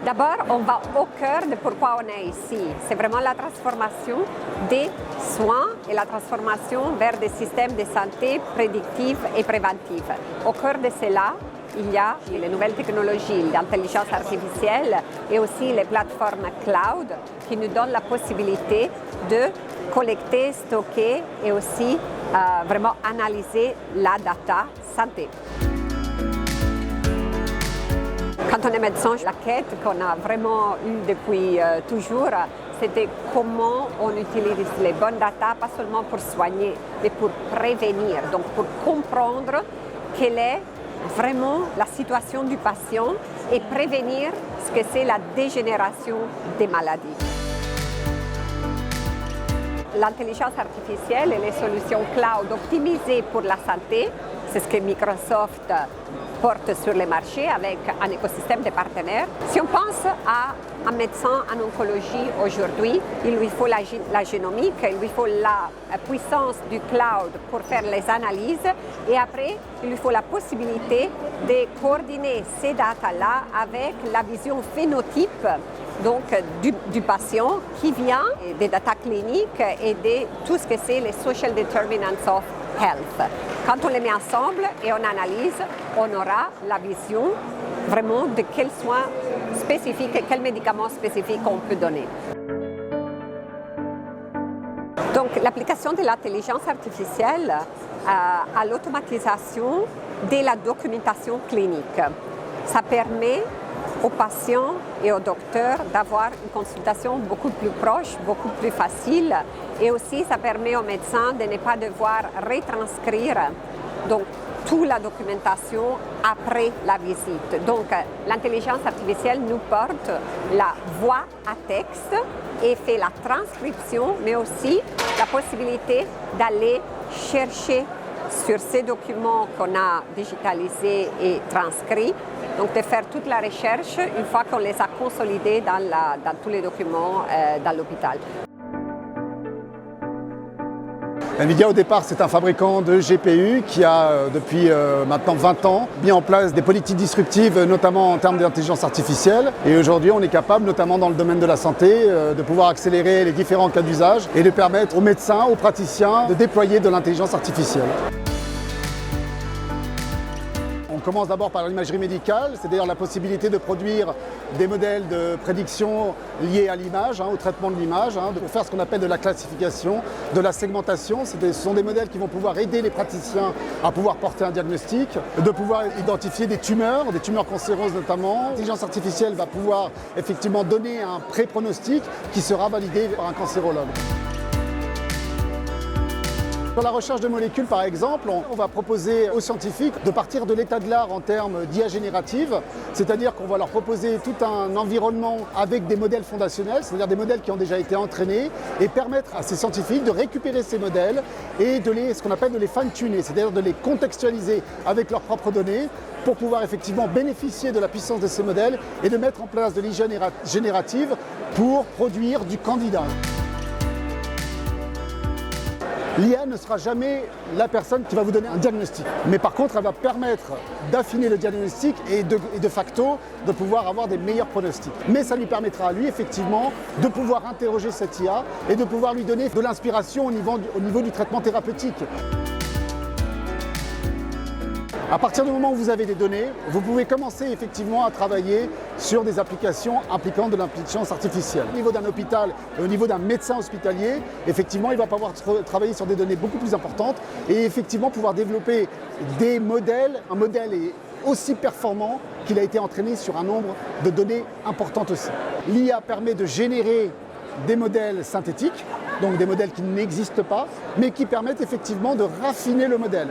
D'abord, on va au cœur de pourquoi on est ici. C'est vraiment la transformation des soins et la transformation vers des systèmes de santé prédictifs et préventifs. Au cœur de cela, il y a les nouvelles technologies, l'intelligence artificielle et aussi les plateformes cloud qui nous donnent la possibilité de collecter, stocker et aussi vraiment analyser la data santé. Quand on est médecin, la quête qu'on a vraiment eue depuis toujours, c'était comment on utilise les bonnes data, pas seulement pour soigner, mais pour prévenir, donc pour comprendre quelle est vraiment la situation du patient et prévenir ce que c'est la dégénération des maladies. L'intelligence artificielle et les solutions cloud optimisées pour la santé, c'est ce que Microsoft porte sur les marchés avec un écosystème de partenaires. Si on pense à un médecin en oncologie aujourd'hui, il lui faut la génomique, il lui faut la puissance du cloud pour faire les analyses et après, il lui faut la possibilité de coordonner ces datas-là avec la vision phénotype donc, du patient qui vient des data cliniques et de tout ce que c'est les social determinants of health. Quand on les met ensemble et on analyse, on aura la vision vraiment de quels soins spécifiques et quels médicaments spécifiques on peut donner. Donc l'application de l'intelligence artificielle à l'automatisation de la documentation clinique. Ça permet aux patients et aux docteurs d'avoir une consultation beaucoup plus proche, beaucoup plus facile. Et aussi, ça permet aux médecins de ne pas devoir retranscrire donc, toute la documentation après la visite. Donc, l'intelligence artificielle nous porte la voix à texte et fait la transcription, mais aussi la possibilité d'aller chercher sur ces documents qu'on a digitalisés et transcrits, donc de faire toute la recherche une fois qu'on les a consolidés dans tous les documents dans l'hôpital. NVIDIA, au départ, c'est un fabricant de GPU qui a, depuis maintenant 20 ans, mis en place des politiques disruptives, notamment en termes d'intelligence artificielle. Et aujourd'hui, on est capable, notamment dans le domaine de la santé, de pouvoir accélérer les différents cas d'usage et de permettre aux médecins, aux praticiens de déployer de l'intelligence artificielle. On commence d'abord par l'imagerie médicale, c'est-à-dire la possibilité de produire des modèles de prédiction liés à l'image, au traitement de l'image, pour faire ce qu'on appelle de la classification, de la segmentation. Ce sont des modèles qui vont pouvoir aider les praticiens à pouvoir porter un diagnostic, de pouvoir identifier des tumeurs cancéreuses notamment. L'intelligence artificielle va pouvoir effectivement donner un pré-pronostic qui sera validé par un cancérologue. Sur la recherche de molécules, par exemple, on va proposer aux scientifiques de partir de l'état de l'art en termes d'IA générative, c'est-à-dire qu'on va leur proposer tout un environnement avec des modèles fondationnels, c'est-à-dire des modèles qui ont déjà été entraînés, et permettre à ces scientifiques de récupérer ces modèles et de ce qu'on appelle de les fine-tuner, c'est-à-dire de les contextualiser avec leurs propres données pour pouvoir effectivement bénéficier de la puissance de ces modèles et de mettre en place de l'IA générative pour produire du candidat. L'IA ne sera jamais la personne qui va vous donner un diagnostic. Mais par contre, elle va permettre d'affiner le diagnostic et de facto de pouvoir avoir des meilleurs pronostics. Mais ça lui permettra à lui, effectivement, de pouvoir interroger cette IA et de pouvoir lui donner de l'inspiration au niveau du traitement thérapeutique. À partir du moment où vous avez des données, vous pouvez commencer effectivement à travailler sur des applications impliquant de l'intelligence artificielle. Au niveau d'un hôpital et au niveau d'un médecin hospitalier, effectivement, il va pouvoir travailler sur des données beaucoup plus importantes et effectivement pouvoir développer des modèles. Un modèle est aussi performant qu'il a été entraîné sur un nombre de données importantes aussi. L'IA permet de générer des modèles synthétiques, donc des modèles qui n'existent pas, mais qui permettent effectivement de raffiner le modèle.